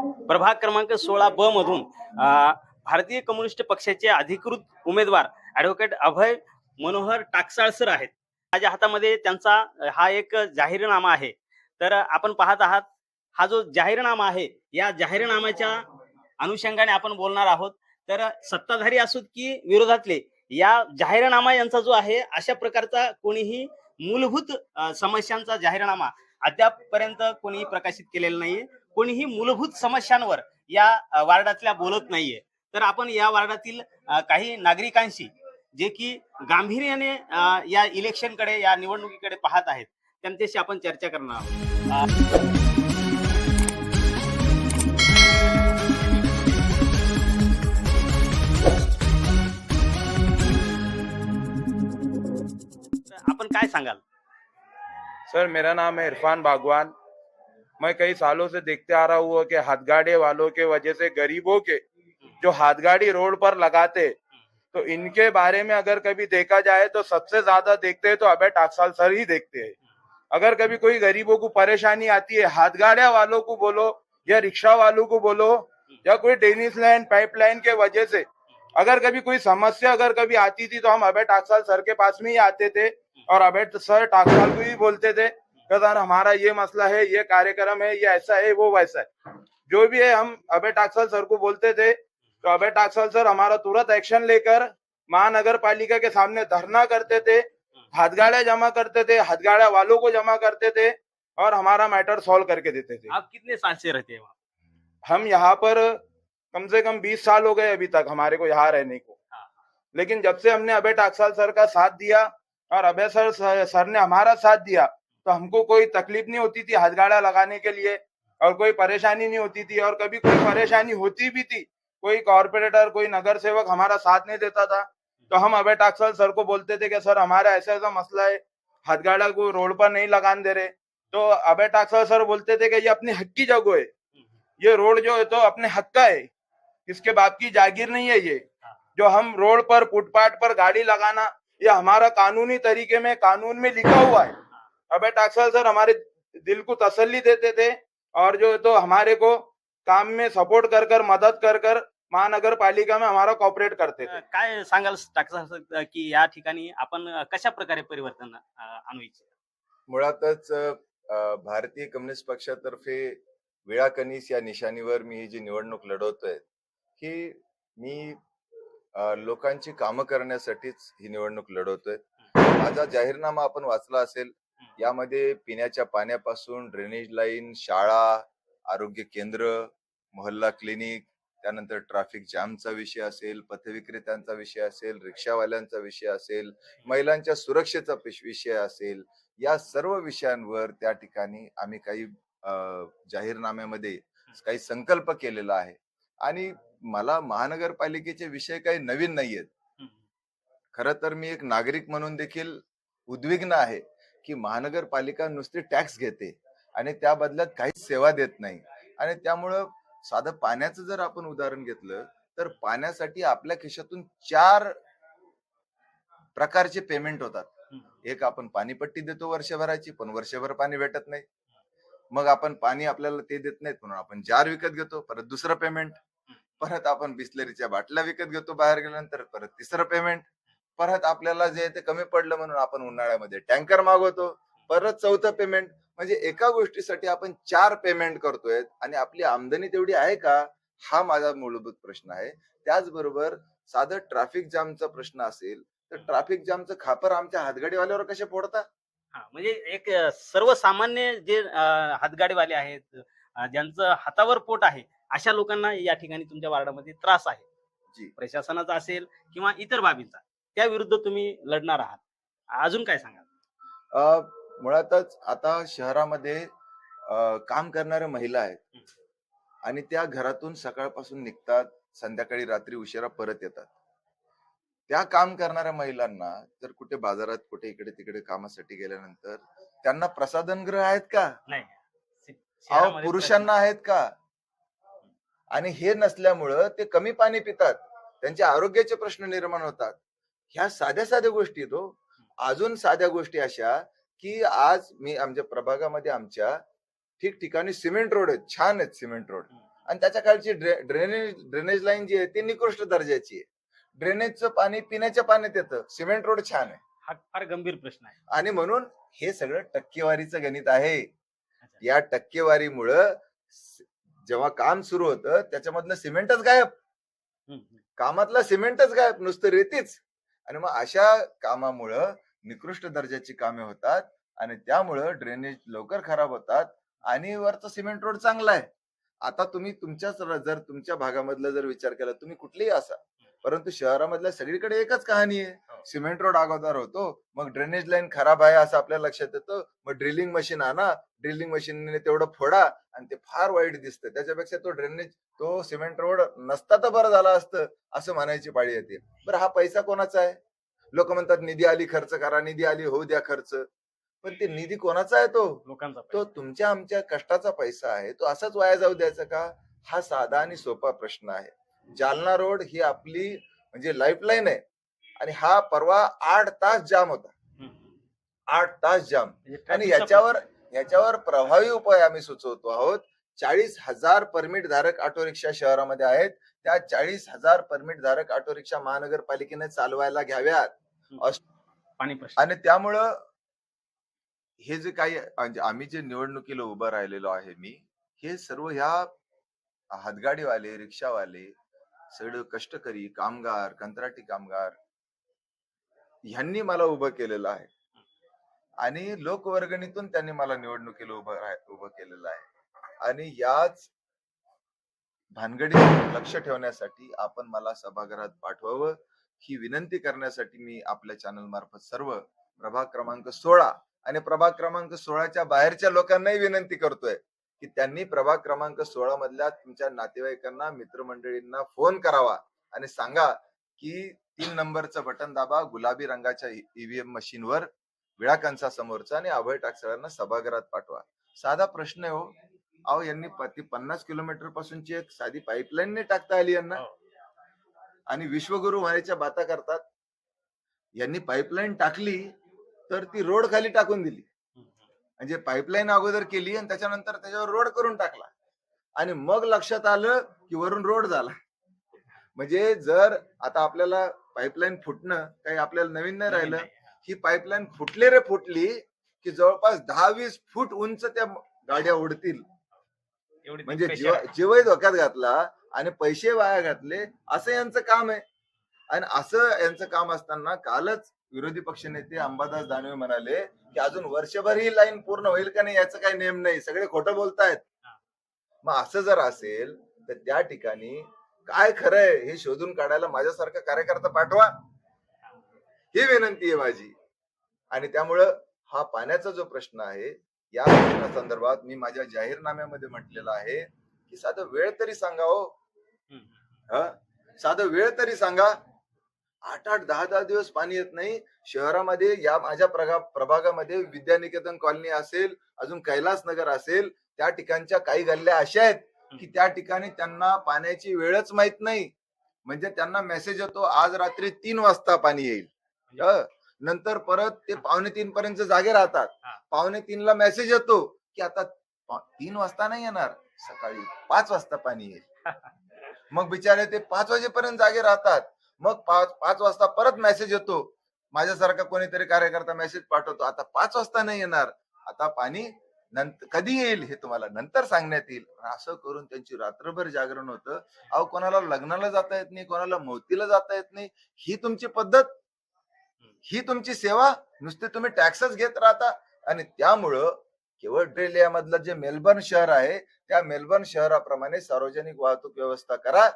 प्रभाग क्रमांक 16 ब मधून भारतीय कम्युनिस्ट पक्षाचे अधिकृत उमेदवार ॲडव्होकेट अभय मनोहर टाकसाळ सर आहेत. माझ्या हातामध्ये त्यांचा हा एक जाहीरनामा आहे. तर आपण पाहत आहात हा जो जाहीरनामा आहे, या जाहीरनाम्याच्या अनुषंगाने आपण बोलणार आहोत. तर सत्ताधारी असोत की विरोधातले, या जाहीरनामा यांचा जो आहे अशा प्रकारचा कोणीही मूलभूत समस्यांचा जाहीरनामा अद्यापपर्यंत कोणीही प्रकाशित केलेला नाहीये. कोणीही मूलभूत समस्यांवर या वार्डातल्या बोलत नाहीये. तर आपण या वार्डातील काही नागरिकांशी जे की गांभीर्याने या इलेक्शनकडे, या निवडणुकीकडे पाहत आहेत, त्यांच्याशी आपण चर्चा करणार आहोत. आपण काय सांगाल? सर, मेरा नाम है इरफान बागवान। मैं कई सालों से देखते आ रहा हूँ कि हाथगाड़ी वालों के वजह से गरीबों के जो हाथगाड़ी रोड पर लगाते, तो इनके बारे में अगर कभी देखा जाए तो सबसे ज्यादा देखते हैं तो अभय टाकसाल सर ही देखते हैं। अगर कभी कोई गरीबों को परेशानी आती है, हाथगाड़िया वालों को बोलो या रिक्शा वालों को बोलो या कोई टेनिस लाइन पाइपलाइन के वजह से अगर कभी कोई समस्या अगर कभी आती थी तो हम अभय टाकसाल सर के पास में ही आते थे और अभय सर टाकसाल को ही बोलते थे कि सर हमारा ये मसला है, ये कार्यक्रम है, ये ऐसा है, वो वैसा है, जो भी है हम अभय टाकसाल सर को बोलते थे। तो अभय टाकसाल सर हमारा तुरंत एक्शन लेकर महानगर पालिका के सामने धरना करते थे, हाथगाड़ियां जमा करते थे, हाथगाड़िया वालों को जमा करते थे और हमारा मैटर सॉल्व करके देते थे। आप कितने साल से रहते हैं वहाँ? हम यहाँ पर कम से कम 20 साल हो गए अभी तक हमारे को यहाँ रहने को। लेकिन जब से हमने अभय टाकसाल सर का साथ दिया और अभय सर ने हमारा साथ दिया, तो हमको कोई तकलीफ नहीं होती थी हाथगाड़ा लगाने के लिए और कोई परेशानी नहीं होती थी। और कभी कोई परेशानी होती भी थी, कोई कॉर्पोरेटर, कोई नगर सेवक हमारा साथ नहीं देता था, तो हम अभय टाकसाल सर को बोलते थे कि सर हमारा ऐसा ऐसा मसला है, हाथगाड़ा को रोड पर नहीं लगाने दे रहे। तो अभय टाकसाल सर बोलते थे कि ये अपनी हक की जगह है, ये रोड जो है तो अपने हक का है, किसके बाप की जागीर नहीं है। ये जो हम रोड पर फुटपाथ पर गाड़ी लगाना, ये हमारा कानूनी तरीके में कानून में लिखा हुआ है। अभय टाकसाल सर हमारे दिल को तसल्ली देते थे और जो तो हमारे को काम में सपोर्ट कर मदद कर महानगर पालिका में हमारा कॉपरेट करते थे। काय सांगाल टाकसाळ सर की या ठिकाणी आपण कशा प्रकारे परिवर्तन आणू इच्छिता? मुळातच भारतीय कम्युनिस्ट पक्षातर्फे विळाकनिस या निशाणीवर मी ही जी निवडणूक लढवतोय, की मी लोकांची कामं करण्यासाठीच ही निवडणूक लढवतोय। माझा जाहीरनामा आपण वाचला असेल, यामध्ये पिण्याच्या पाण्यापासून ड्रेनेज लाईन, शाळा, आरोग्य केंद्र, मोहल्ला क्लिनिक, त्यानंतर ट्रॅफिक जॅमचा विषय असेल, पथविक्रेत्यांचा विषय असेल, रिक्षावाल्यांचा विषय असेल, महिलांच्या सुरक्षेचा विषय असेल, या सर्व विषयांवर त्या ठिकाणी आम्ही काही जाहीरनाम्यामध्ये काही संकल्प केलेला आहे। आणि मला महानगरपालिकेचे विषय काही नवीन नाहीयेत। खरं तर मी एक नागरिक म्हणून देखील उद्विग्न आहे की महानगरपालिका नुसती टॅक्स घेते आणि त्या बदल्यात काहीच सेवा देत नाही। आणि त्यामुळं साधं पाण्याचं जर आपण उदाहरण घेतलं तर पाण्यासाठी आपल्या खिशातून 4 प्रकारचे पेमेंट होतात। एक आपण पाणीपट्टी देतो वर्षभराची, पण वर्षभर पाणी भेटत नाही। मग आपण पाणी आपल्याला ते देत नाहीत म्हणून आपण जार विकत घेतो, परत दुसरं पेमेंट, परत आपण बिस्लरीच्या बाटल्या विकत घेतो बाहेर गेल्यानंतर, परत तिसरं पेमेंट, परत आपल्याला जे ते कमी पडलं म्हणून आपण उन्हाळ्यामध्ये टँकर मागवतो, परत चौथं पेमेंट। म्हणजे एका गोष्टीसाठी आपण 4 पेमेंट करतोय आणि आपली आमदनी तेवढी आहे का, हा माझा मूलभूत प्रश्न आहे। त्याचबरोबर साधं ट्रॅफिक जामचा प्रश्न असेल तर ट्रॅफिक जामचं खापर आमच्या हातगाडीवाल्यावर कसे फोडतात? म्हणजे एक सर्वसामान्य जे हातगाडीवाले आहेत, ज्यांचं हातावर पोट आहे, अशा लोकांना या ठिकाणी तुमच्या वार्डामध्ये त्रास आहे जी, प्रशासनाचा असेल किंवा इतर बाबींचा, त्या विरुद्ध तुम्ही लढणार आहात। अजून काय सांगाल? मुळातच आता शहरामध्ये काम करणाऱ्या महिला आहेत आणि त्या घरातून सकाळपासून निघतात, संध्याकाळी रात्री उशिरा परत येतात। त्या काम करणाऱ्या महिलांना जर कुठे बाजारात कुठे इकडे तिकडे कामासाठी गेल्यानंतर त्यांना प्रसाधनगृह आहेत का? नाही, अहो, पुरुषांना आहेत का? आणि हे नसल्यामुळं ते कमी पाणी पितात, त्यांच्या आरोग्याचे प्रश्न निर्माण होतात। ह्या साध्या साध्या गोष्टी तो अजून साध्या गोष्टी अशा की आज मी आमच्या प्रभागामध्ये आमच्या ठिकठिकाणी सिमेंट रोड आहेत, छान आहेत सिमेंट रोड, आणि त्याच्या खालची ड्रेनेज लाईन जी आहे ती निकृष्ट दर्जाची आहे. ड्रेनेजचं पाणी पिण्याच्या पाण्यात येतं. सिमेंट रोड छान आहे. हा फार गंभीर प्रश्न आहे. आणि म्हणून हे सगळं टक्केवारीचं गणित आहे. अच्छा. या टक्केवारीमुळं जेव्हा काम सुरू होतं त्याच्यामधलं सिमेंटच गायब, हम्म, हम्म. कामातला सिमेंटच गायब, नुसतं रेतीच. आणि मग अशा कामामुळं निकृष्ट दर्जाची कामे होतात आणि त्यामुळं ड्रेनेज लवकर खराब होतात आणि वरचा सिमेंट रोड चांगला आहे. आता तुम्ही जर तुमच्या भागामधला जर विचार केला, तुम्ही कुठलेही असा, परंतु शहरामधल्या सगळीकडे एकच कहाणी आहे. सिमेंट रोड अगोदर होतो, मग ड्रेनेज लाईन खराब आहे असं आपल्या लक्षात येतं, मग ड्रिलिंग मशीन आणा, ड्रिलिंग मशीनने तेवढं फोडा आणि ते फार वाईट दिसतं. त्याच्यापेक्षा तो सिमेंट रोड नसता तर बरं झाला असतं असं म्हणायची पाळी येते. बरं, हा पैसा कोणाचा आहे? लोक म्हणतात निधी आली खर्च करा, निधी आली होऊ द्या खर्च. पण ते निधी कोणाचा आहे? लोकांचा तो तुमच्या आमच्या कष्टाचा पैसा आहे. तो असाच वाया जाऊ द्यायचा का? हा साधा आणि सोपा प्रश्न आहे. जालना रोड ही आपली म्हणजे लाईफलाईन आहे आणि हा परवा 8 तास जाम होता. 8 तास जाम. म्हणजे आणि trafficचा याच्यावर प्रभावी उपाय आम्ही सुचवतो आहोत. 40,000 परमिट धारक ऑटो रिक्षा शहरामध्ये आहेत. त्या 40,000 परमिट धारक ऑटो रिक्षा महानगरपालिकेने चालवायला घ्याव्यात. पाणी प्रश्न आणि त्यामुळं हे जे काही म्हणजे आम्ही जे निवडणुकीला उभं राहिलेलो आहे मी, हे सर्व ह्या हातगाडीवाले, रिक्षावाले, सगळं कष्टकरी कामगार, कंत्राटी कामगार ह्यांनी मला उभं केलेलं आहे आणि लोकवर्गणीतून त्यांनी मला निवडणुकीला उभं केलेलं आहे. आणि याच भानगडीवर लक्ष ठेवण्यासाठी आपण मला सभागृहात पाठवावं ही विनंती करण्यासाठी मी आपल्या चॅनल मार्फत सर्व प्रभाग क्रमांक 16 आणि प्रभाग क्रमांक 16च्या बाहेरच्या लोकांनाही विनंती करतोय की त्यांनी प्रभाग क्रमांक 16 मधल्या तुमच्या नातेवाईकांना, मित्रमंडळींना फोन करावा आणि सांगा की 3 नंबरचं बटन दाबा, गुलाबी रंगाच्या ईव्हीएम मशीनवर विळा समोरचा आणि अभय टाकसाळांना सभागृहात पाठवा. साधा प्रश्न आहे हो. अहो, यांनी 50 किलोमीटर पासूनची एक साधी पाईपलाईन नाही टाकता आली यांना आणि विश्वगुरु व्हायच्या बाता करतात. यांनी पाईपलाईन टाकली तर ती रोड खाली टाकून दिली. म्हणजे पाईपलाईन अगोदर केली आणि त्याच्यानंतर त्याच्यावर रोड करून टाकला आणि मग लक्षात आलं की वरून रोड झाला. म्हणजे जर आता आपल्याला पाईपलाईन फुटणं काही आपल्याला नवीन नाही राहिलं. ही पाईपलाईन फुटली की जवळपास 10-20 फूट उंच त्या गाड्या उडतील. म्हणजे जीवही धोक्यात घातला आणि पैसे वाया घातले, असं यांचं काम आहे. आणि असं यांचं काम असताना कालच विरोधी पक्षनेते अंबादास दानवे म्हणाले की अजून वर्षभर ही लाईन पूर्ण होईल का नाही याचा काही नेम नाही, सगळे खोटं बोलतायत. मग असं जर असेल तर त्या ठिकाणी काय खरंय हे शोधून काढायला माझ्यासारखा कार्यकर्ता पाठवा, ही विनंती आहे माझी. आणि त्यामुळं हा पाण्याचा जो प्रश्न आहे या प्रश्नासंदर्भात मी माझ्या जाहीरनाम्यामध्ये म्हटलेलं आहे की साधं वेळ तरी सांगा हो. साधं वेळ तरी सांगा. 8-8, 10-10 दिवस पाणी येत नाही शहरामध्ये. या माझ्या प्रभागामध्ये विद्यानिकेतन कॉलनी असेल, अजून कैलास नगर असेल, त्या ठिकाणच्या काही गल्ल्या अशा आहेत की त्या ठिकाणी त्यांना पाण्याची वेळच माहित नाही. म्हणजे त्यांना मेसेज येतो आज रात्री 3 वाजता पाणी येईल, नंतर परत ते 2:45 पर्यंत जागे राहतात. 2:45ला मेसेज येतो की आता 3 वाजता नाही येणार, सकाळी 5 वाजता पाणी येईल. मग बिचारे ते 5 वाजेपर्यंत जागे राहतात. मग 5 वाजता परत मेसेज येतो, माझ्यासारखा कोणीतरी कार्यकर्ता मेसेज पाठवतो आता 5 वाजता नाही येणार, आता पाणी नंतर कधी येईल हे तुम्हाला नंतर सांगण्यात येईल. असं करून त्यांची रात्रभर जागरण होतं. अहो, कोणाला लग्नाला जाता येत नाही, कोणाला मौतीला जाता येत नाही. ही तुमची पद्धत, ही तुमची सेवा, नुसते तुम्ही टॅक्सच घेत राहता. आणि त्यामुळं केवळ ऑस्ट्रेलियामधलं जे मेलबर्न शहर आहे त्या मेलबर्न शहराप्रमाणे सार्वजनिक वाहतूक व्यवस्था करा,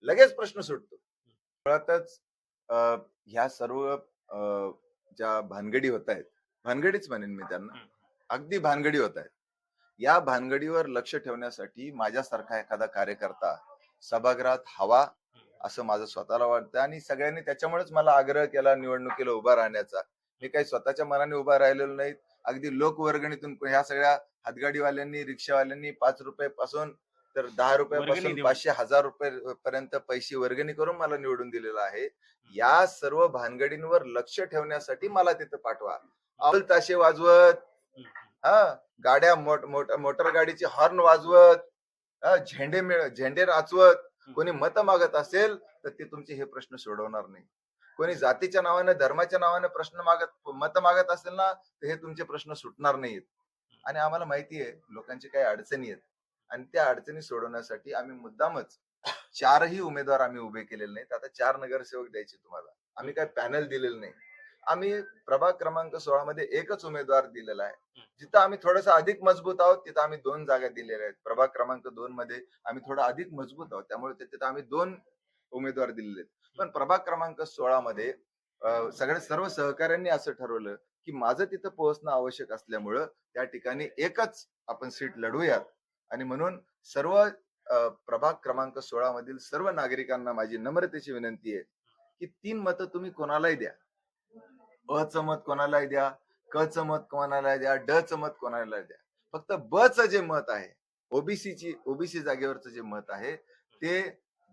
लगेच प्रश्न सुटतो. मुळातच ह्या सर्व ज्या भानगडी होत आहेत, भानगडीच म्हणेन मी त्यांना, अगदी भानगडी होत आहेत. या भानगडीवर लक्ष ठेवण्यासाठी माझ्यासारखा एखादा कार्यकर्ता सभागृहात हवा असं माझं स्वतःला वाटतं. आणि सगळ्यांनी त्याच्यामुळेच मला आग्रह केला निवडणुकीला उभा राहण्याचा. मी काही स्वतःच्या मनाने उभा राहिलेलो नाही. अगदी लोकवर्गणीतून ह्या सगळ्या हातगाडीवाल्यांनी, रिक्षावाल्यांनी 5 रुपयापासून तर 10 रुपयापासून 500-1000 रुपये पर्यंत पैसे वर्गणी करून मला निवडून दिलेला आहे. या सर्व भानगडींवर लक्ष ठेवण्यासाठी मला तिथं पाठवा. अवल ताशे वाजवत, गाड्या मोटर गाडीचे हॉर्न वाजवत, झेंडे नाचवत कोणी मत मागत असेल तर ते तुमचे हे प्रश्न सोडवणार नाही. कोणी जातीच्या नावाने धर्माच्या नावाने मत मागत असेल ना तर हे तुमचे प्रश्न सुटणार नाहीत. आणि आम्हाला माहिती आहे लोकांची काही अडचणी आहेत आणि त्या अडचणी सोडवण्यासाठी आम्ही मुद्दामच 4ही उमेदवार आम्ही उभे केलेले नाहीत. आता 4 नगरसेवक द्यायचे तुम्हाला. आम्ही काही पॅनल दिलेलं नाही. आम्ही प्रभाग क्रमांक 16 मध्ये एकच उमेदवार दिलेला आहे. जिथं आम्ही थोडंसं अधिक मजबूत आहोत तिथं आम्ही 2 जागा दिलेल्या आहेत. प्रभाग क्रमांक 2 मध्ये आम्ही थोडं अधिक मजबूत आहोत त्यामुळे तिथं आम्ही 2 उमेदवार दिलेले आहेत. पण प्रभाग क्रमांक 16 मध्ये सर्व सहकाऱ्यांनी असं ठरवलं की माझं तिथं पोहोचणं आवश्यक असल्यामुळं त्या ठिकाणी एकच आपण सीट लढवूयात. आणि म्हणून सर्व प्रभाग क्रमांक 16 मधील सर्व नागरिकांना माझी नम्रतेची विनंती आहे की 3 मतं तुम्ही कोणालाही द्या. अ चं मत कोणालाही द्या, क चं मत कोणालाही द्या, ड चं मत कोणालाही द्या. फक्त ब चं जे मत आहे, ओबीसी जागेवरचं जे मत आहे ते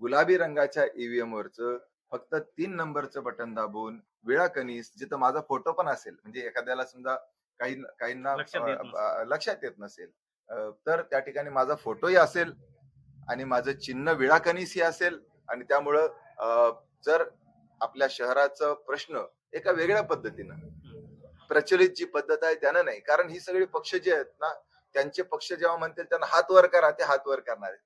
गुलाबी रंगाच्या ईव्हीएम वरचं फक्त 3 नंबरचं बटन दाबून वेळाकनिस जिथं माझा फोटो पण असेल, म्हणजे एखाद्याला समजा काहींना लक्षात येत नसेल तर त्या ठिकाणी माझा फोटोही असेल आणि माझं चिन्ह विळाकनिसही असेल. आणि त्यामुळं जर आपल्या शहराचा प्रश्न एका वेगळ्या पद्धतीनं प्रचलित जी पद्धत आहे त्यानं नाही, कारण ही सगळी पक्ष जे आहेत ना त्यांचे पक्ष जेव्हा म्हणतील त्यांना हात वर करा ते हात वर करणार आहेत.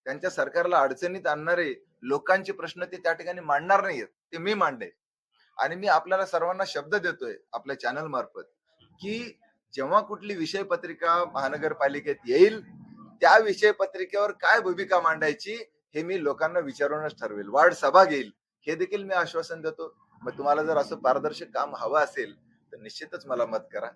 त्यांच्या सरकारला अडचणीत आणणारे लोकांचे प्रश्न ते त्या ठिकाणी मांडणार नाहीयेत, ते मी मांडे. आणि मी आपल्याला सर्वांना शब्द देतोय आपल्या चॅनल मार्फत की जेव्हा कुठली विषय पत्रिका महानगरपालिकेत येईल त्या विषय पत्रिकेवर काय भूमिका मांडायची हे मी लोकांना विचारूनच ठरवेल. वार्ड सभा घेईल हे देखील मी आश्वासन देतो. मग तुम्हाला जर असं पारदर्शक काम हवं असेल तर निश्चितच मला मत करा.